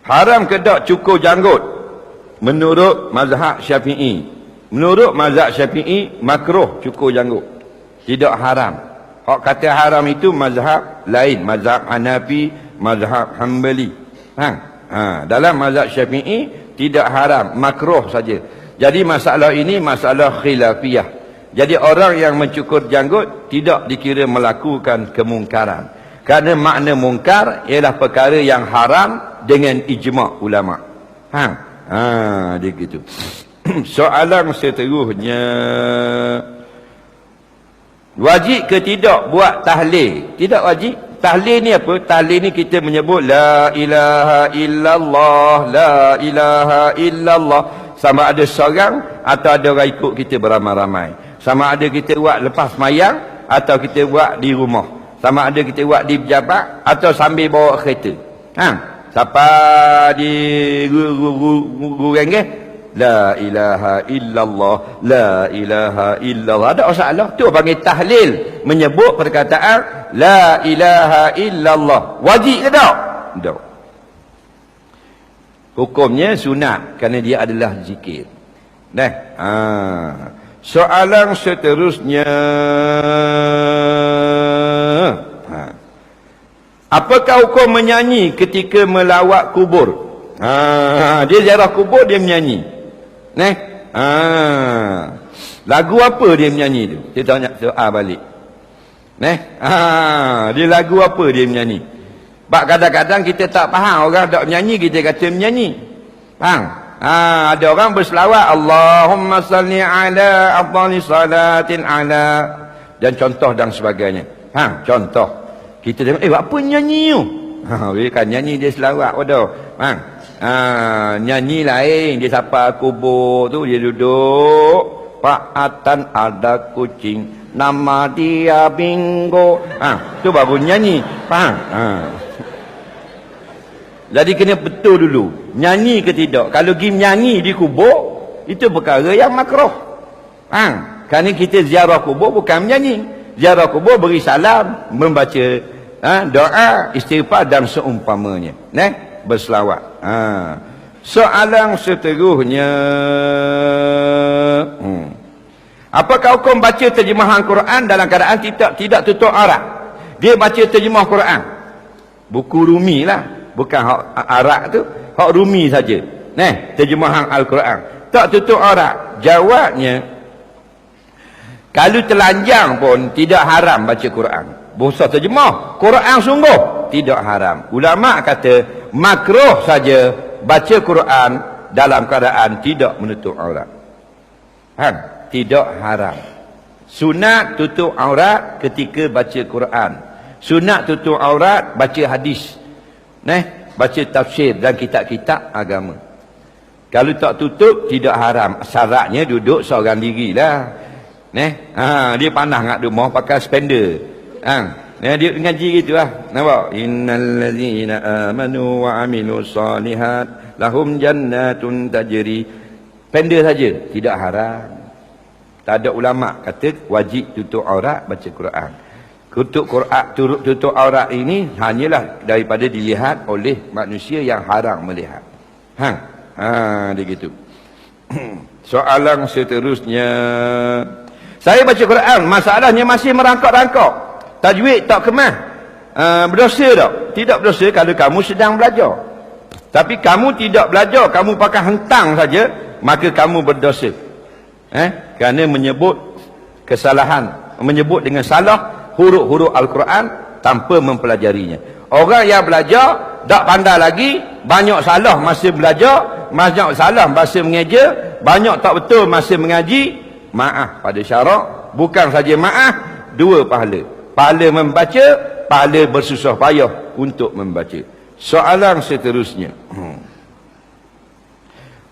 Haram ke tak cukur janggut? Menurut mazhab Syafi'i. Menurut mazhab Syafi'i, makruh cukur janggut. Tidak haram. Hak kata haram itu mazhab lain. Mazhab Hanafi, mazhab Hanbali. Dalam mazhab Syafi'i, tidak haram. Makruh saja. Jadi masalah ini masalah khilafiyah. Jadi orang yang mencukur janggut tidak dikira melakukan kemungkaran. Kerana makna mungkar ialah perkara yang haram dengan ijma' ulama. Dia gitu. Soalan seterusnya. Wajib ke tidak buat tahlil? Tidak wajib. Tahlil ni apa? Tahlil ni kita menyebut la ilaha illallah, la ilaha illallah. Sama ada seorang atau ada orang ikut kita beramai-ramai. Sama ada kita buat lepas mayang atau kita buat di rumah. Sama ada kita buat di pejabat atau sambil bawa kereta. Siapa di gureng ke? La ilaha illallah, la ilaha illallah. Ada masalah. Tu panggil tahlil. Menyebut perkataan la ilaha illallah. Wajib ke tak? Tak. Hukumnya sunat kerana dia adalah zikir. Soalan seterusnya. Apakah hukum menyanyi ketika melawat kubur? Dia ziarah kubur, dia menyanyi. Lagu apa dia menyanyi tu? Kita tanya soal balik. Dia lagu apa dia menyanyi? Sebab kadang-kadang kita tak faham. Orang tak menyanyi, kita kata menyanyi. Faham? Ada orang berselawat Allahumma salli ala afdali salatin ala, dan contoh dan sebagainya. Contoh. Kita tengok, apa nyanyi tu? Kan nyanyi dia selawat pada. Nyanyi lain, dia sapa kubur tu, dia duduk. Pak Atan ada kucing, nama dia Bingo. Tu baru nyanyi. Faham? Jadi kena betul dulu. Nyanyi ke tidak? Kalau pergi menyanyi di kubur, itu perkara yang makruh. Kerana kita ziarah kubur bukan menyanyi. Ziarah kubur beri salam, membaca doa, istighfar dan seumpamanya. Berselawat. Soalan seterusnya. Apakah hukum baca terjemahan Quran dalam keadaan tidak tutup aurat? Dia baca terjemah Quran. Buku Rumi lah. Bukan hak Arab tu. Hak Rumi saja. Terjemahan Al-Quran. Tak tutup aurat. Jawabnya, kalau telanjang pun tidak haram baca Quran. Bosa terjemah Quran sungguh tidak haram. Ulama kata makruh saja baca Quran dalam keadaan tidak menutup aurat. Faham? Tidak haram. Sunat tutup aurat ketika baca Quran. Sunat tutup aurat baca hadis. Baca tafsir dan kitab-kitab agama. Kalau tak tutup tidak haram. Syaratnya duduk seorang diri lah. Dia panah kat rumah pakai spender. Dia ngaji gitu lah. Nampak? Innal ladzina amanu wa amilus solihat lahum jannatun tajri. Spender saja, tidak haram. Tak ada ulama kata wajib tutup aurat baca Quran. Tutup aurat ini hanyalah daripada dilihat oleh manusia yang haram melihat. Dia gitu. Soalan seterusnya. Saya baca Quran, masalahnya masih merangkak-rangkak. Tajwid tak kemas. Berdosa tak? Tidak berdosa kalau kamu sedang belajar. Tapi kamu tidak belajar, kamu pakai hentang saja, maka kamu berdosa. Kerana menyebut kesalahan, menyebut dengan salah huruf-huruf Al-Quran tanpa mempelajarinya. Orang yang belajar tak pandai lagi, banyak salah masa belajar, banyak salah masa mengajar, banyak tak betul masa mengaji. Maaf pada syarak, bukan saja maaf, 2 pahala. Pahala membaca, pahala bersusah payah untuk membaca. Soalan seterusnya.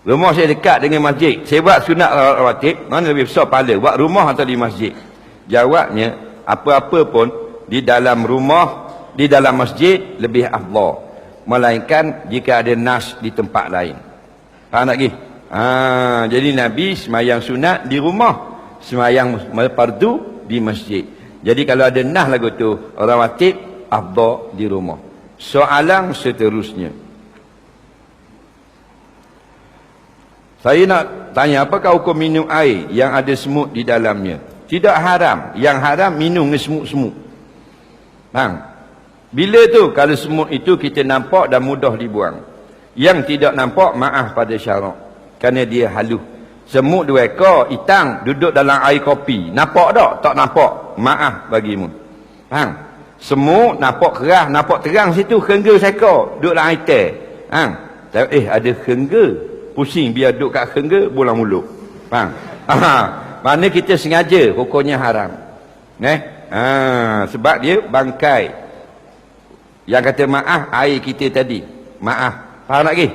Rumah saya dekat dengan masjid. Saya buat sunat rawatib, mana lebih besar pahala? Buat rumah atau di masjid? Jawabnya, apa-apa pun di dalam rumah, di dalam masjid lebih afdal. Melainkan jika ada nas di tempat lain. Faham tak lagi? Jadi Nabi semayang sunat di rumah, semayang fardu di masjid. Jadi kalau ada nas lagu tu rawatib, afdal di rumah. Soalan seterusnya. Saya nak tanya, apakah hukum minum air yang ada semut di dalamnya? Tidak haram. Yang haram minum semut-semut. Bila tu kalau semut itu kita nampak dan mudah dibuang. Yang tidak nampak, maaf pada syarak. Kerana dia halus. Semut 2 ekor hitam duduk dalam air kopi. Nampak tak? Tak nampak. Maaf bagimu. Semut nampak keras, nampak terang situ, kerengga sekor duduk dalam air teh. Ada kerengga. Pusing biar duduk kat kerengga, bolang mulut. Mana kita sengaja, hukumnya haram. Sebab dia bangkai. Yang kata maaf, air kita tadi. Maaf. Faham tak lagi?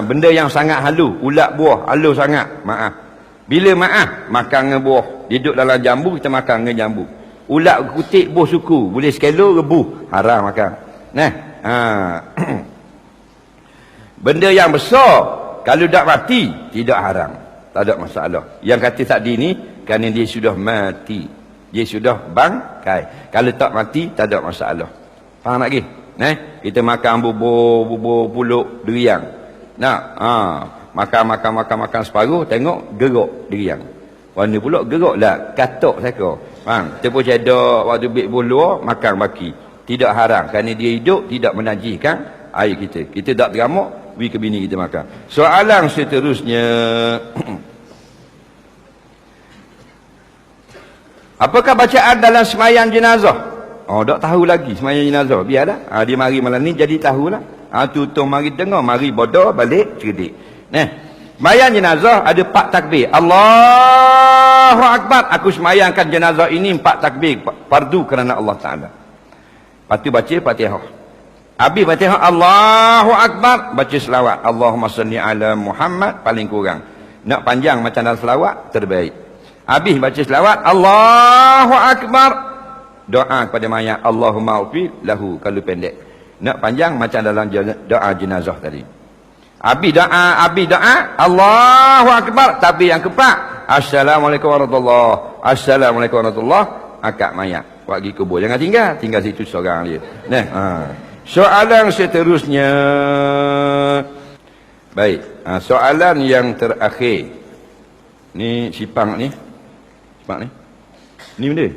Benda yang sangat halus, ulat buah, halus sangat. Maaf. Bila maaf, makan dengan buah. Duduk dalam jambu, kita makan dengan jambu. Ulat kutik, buah suku. Boleh sekelo, rebuh. Haram makan. Benda yang besar, kalau tak mati, tidak haram. Tak ada masalah. Yang kata tadi ni, kerana dia sudah mati. Dia sudah bangkai. Kalau tak mati, tak ada masalah. Faham lagi? Kita makan bubur puluk deriang. Makan separuh, tengok gerak deriang. Warna puluk gerak lah, katok seka. Kita pun cedok waktu bik buluh, makan baki. Tidak haram, kerana dia hidup tidak menajiskan air kita. Kita tak teramuk, beri ke bini kita makan. Soalan seterusnya. Apakah bacaan dalam semayang jenazah? Tak tahu lagi semayang jenazah. Biarlah. Dia mari malam ni jadi tahulah. Tutup mari dengar, mari bodoh, balik cerdik. Semayang jenazah ada 4 takbir. Allahu Akbar. Aku semayangkan jenazah ini 4 takbir. Fardu kerana Allah Ta'ala. Lepas tu baca Fatihah. Habis Fatihah, Allahu Akbar. Baca selawat. Allahumma salli ala Muhammad. Paling kurang. Nak panjang macam dalam selawat, terbaik. Habis baca selawat, Allahu Akbar. Doa kepada mayat, Allahumma ufi lahu, kalau pendek. Nak panjang macam dalam doa jenazah tadi. Habis doa, Allahu Akbar. Tapi yang keempat, Assalamualaikum warahmatullahi. Assalamualaikum warahmatullahi. Akad mayat. Buat pergi kubur. Jangan tinggal situ seorang dia. Soalan seterusnya. Baik. Soalan yang terakhir. Ni sipang ni. Sipang ni. Ni benda.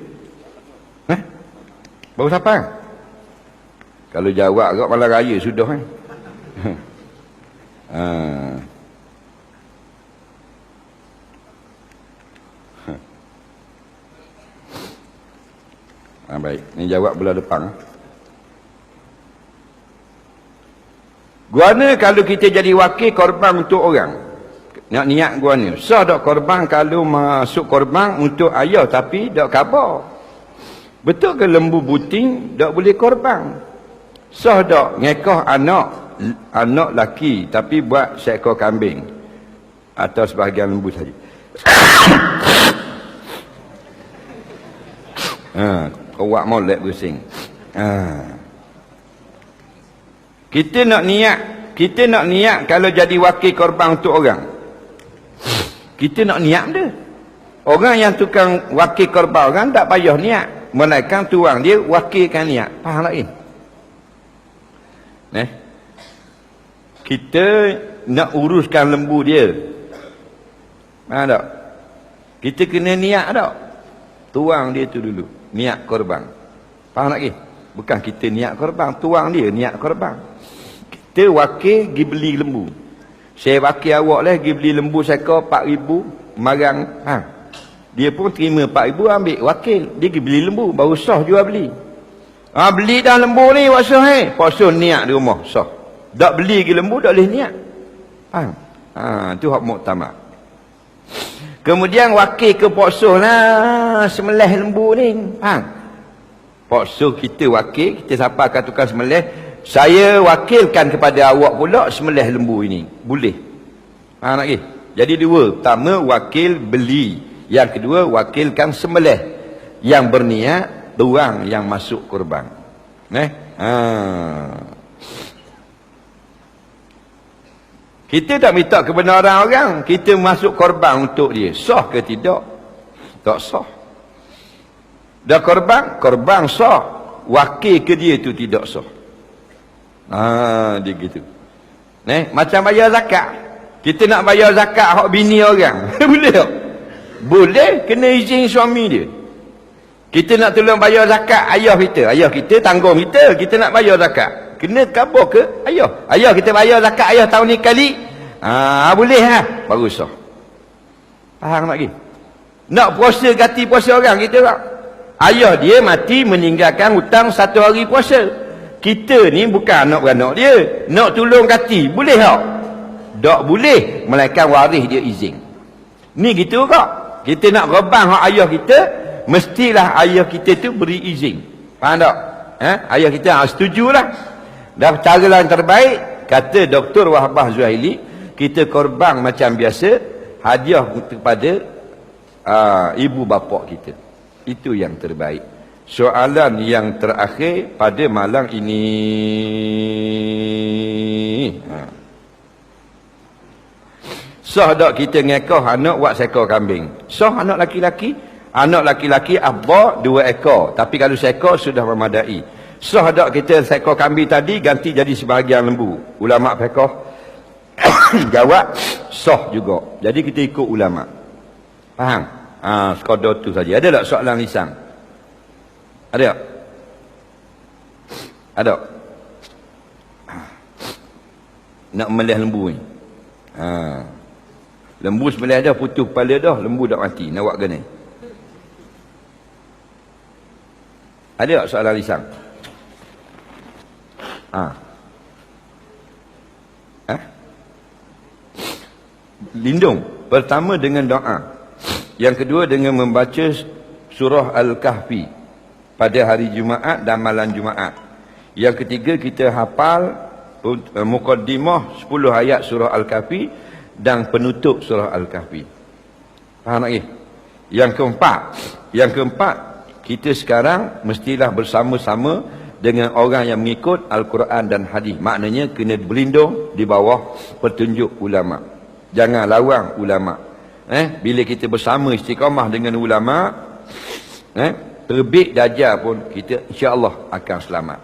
Baru sapang. Kalau jawab agak malam raya sudah kan. Baik, ni jawab bulan depan. Guana kalau kita jadi wakil korban untuk orang. Nak niat guana. Sah tak korban kalau masuk korban untuk ayah tapi tak khabar. Betul ke lembu buting tak boleh korban? Sah tak ngekah anak laki tapi buat seekor kambing atau sebahagian lembu saja. Kau buat molek pusing. Kita nak niat kalau jadi wakil korban untuk orang. Kita nak niat dia. Orang yang tukang wakil korban orang tak payah niat. Melainkan tuang dia wakilkan niat. Faham tak ini? Kita nak uruskan lembu dia. Faham tak? Kita kena niat tak? Tuang dia tu dulu. Niat korban. Faham tak ini? Bukan kita niat korban. Tuang dia niat korban. Kita wakil pergi beli lembu. Saya wakil awak lah pergi beli lembu seekor 4,000 marang. Dia pun terima 4,000 ambil wakil. Dia pergi beli lembu. Baru sah jual beli. Beli dah lembu ni buat sah Puasa niat di rumah sah. Tak beli lagi lembu tak boleh niat. Tu hak muktamad. Kemudian wakil ke puasa lah semelih lembu ni. Puasa kita wakil. Kita siapa akan tukar semelih. Saya wakilkan kepada awak pula semelih lembu ini. Boleh. Nak lagi? Jadi dua. Pertama, wakil beli. Yang kedua, wakilkan semelih. Yang berniat, tuang yang masuk korban. Kita tak minta kebenaran orang. Kita masuk korban untuk dia. Sah ke tidak? Tak sah. Dah korban? Korban sah. Wakil ke dia tu tidak sah. Dia gitu. Macam bayar zakat. Kita nak bayar zakat hak bini orang. Boleh tak? Boleh, kena izin suami dia. Kita nak tolong bayar zakat ayah kita. Ayah kita tanggung kita. Kita nak bayar zakat. Kena khabar ke ayah? Ayah kita bayar zakat ayah tahun ni kali. Boleh lah. Baru sah. Faham tak lagi? Nak puasa ganti puasa orang kita tak? Ayah dia mati meninggalkan hutang 1 hari puasa. Kita ni bukan anak-beranak dia. Nak tolong ganti. Boleh tak? Tak boleh. Melainkan waris dia izin. Ni gitu kak. Kita nak rebang hak ayah kita. Mestilah ayah kita tu beri izin. Faham tak? Ayah kita setujulah. Dan cara yang terbaik. Kata Dr. Wahbah Zuhaili. Kita korban macam biasa. Hadiah kepada ibu bapa kita. Itu yang terbaik. Soalan yang terakhir pada malam ini. Sah tak kita ngekah anak buat seekor kambing? Sah anak laki-laki? Anak laki-laki abba 2 ekor. Tapi kalau seekor sudah memadai. Sah tak kita seekor kambing tadi ganti jadi sebahagian lembu? Ulama fiqh jawab sah juga. Jadi kita ikut ulama. Faham? Sekadar tu saja. Ada tak soalan lisan? Ada? Ada? Nak melih lembu ni. Lembu sebelah dah putus kepala dah. Lembu dah mati. Nak buat kena. Ada tak soalan lisan? Lindung. Pertama dengan doa. Yang kedua dengan membaca surah Al-Kahfi pada hari Jumaat dan malam Jumaat. Yang ketiga kita hafal muqaddimah 10 ayat surah Al-Kahfi dan penutup surah Al-Kahfi. Faham lagi? Yang keempat kita sekarang mestilah bersama-sama dengan orang yang mengikut Al-Quran dan hadis. Maknanya kena berlindung di bawah petunjuk ulama. Jangan lawan ulama. Bila kita bersama istiqamah dengan ulama, terbit dajjal pun kita insya-Allah akan selamat.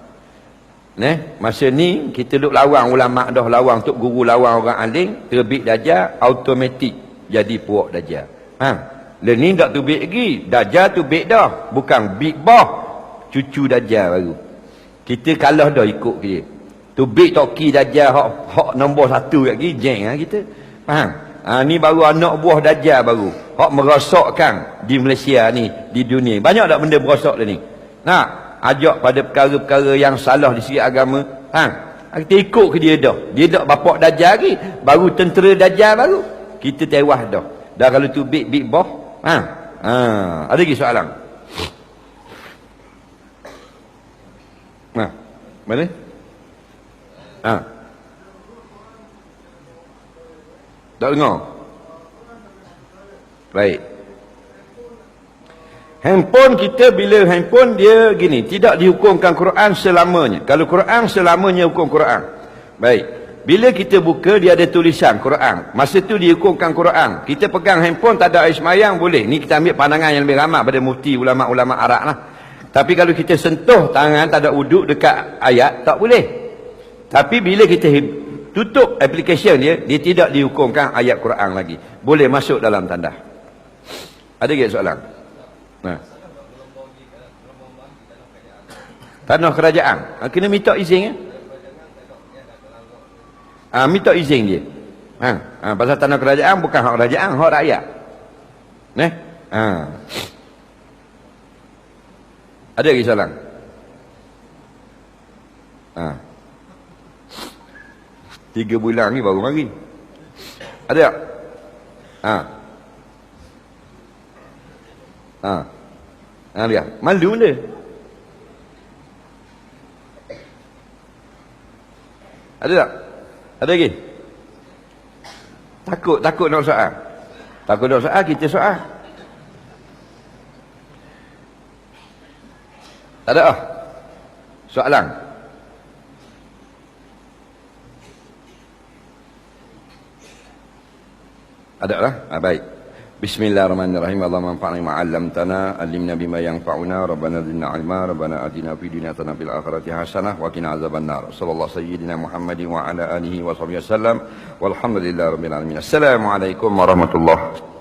Masa ni kita duk lawan ulama dah, lawan untuk guru, lawan orang alim, terbit dajjal automatik jadi puak dajjal. Dan ni tak terbit lagi. Dajjal terbit dah, bukan big boss, cucu dajjal baru. Kita kalah dah ikut dia. Terbit toki dajjal hak nombor 1 lagi jeng kita. Faham? Ni baru anak buah dajjal baru. Hak merosakkan di Malaysia ni, di dunia. Banyak tak benda merosak dah ni? Nak ajak pada perkara-perkara yang salah di segi agama. Kita ikut ke dia dah. Dia dak bapak Dajjal lagi. Baru tentera Dajjal baru. Kita tewas dah. Dah kalau tu big boss. Ada lagi soalan? Mana? Tak dengar? Baik. Handphone kita, bila handphone dia gini, tidak dihukumkan Quran selamanya. Kalau Quran selamanya hukum Quran. Baik. Bila kita buka dia ada tulisan Quran. Masa tu dihukumkan Quran. Kita pegang handphone tak ada air semayang boleh. Ni kita ambil pandangan yang lebih ramai pada mufti ulama-ulama Arab lah. Tapi kalau kita sentuh tangan tak ada uduk dekat ayat tak boleh. Tapi bila kita tutup aplikasi dia tidak dihukumkan ayat Quran lagi. Boleh masuk dalam tanda. Ada ke soalan? Tanah kerajaan. Kena minta izin. Minta izin dia. Pasal tanah kerajaan bukan hak kerajaan, hak rakyat. Ada lagi soalan? 3 bulan ni baru mari. Ada tak? Dia malu dia. Ada tak? Ada lagi? Takut nak soal. Takut nak soal, kita soal. Tak ada soalan? Ada lah? Baik. Bismillahirrahmanirrahim. Allahumma anfa'na bima 'allamtana, 'allimna bima yanfa'una, Rabbana zidna 'ilma, Rabbana atina fid dunya hasanah fil akhirati hasanah wa qina azabannar. Sallallahu sayyidina Muhammadin wa ala alihi wa sahbihi wasallam. Walhamdulillahirabbil alamin. Assalamualaikum warahmatullahi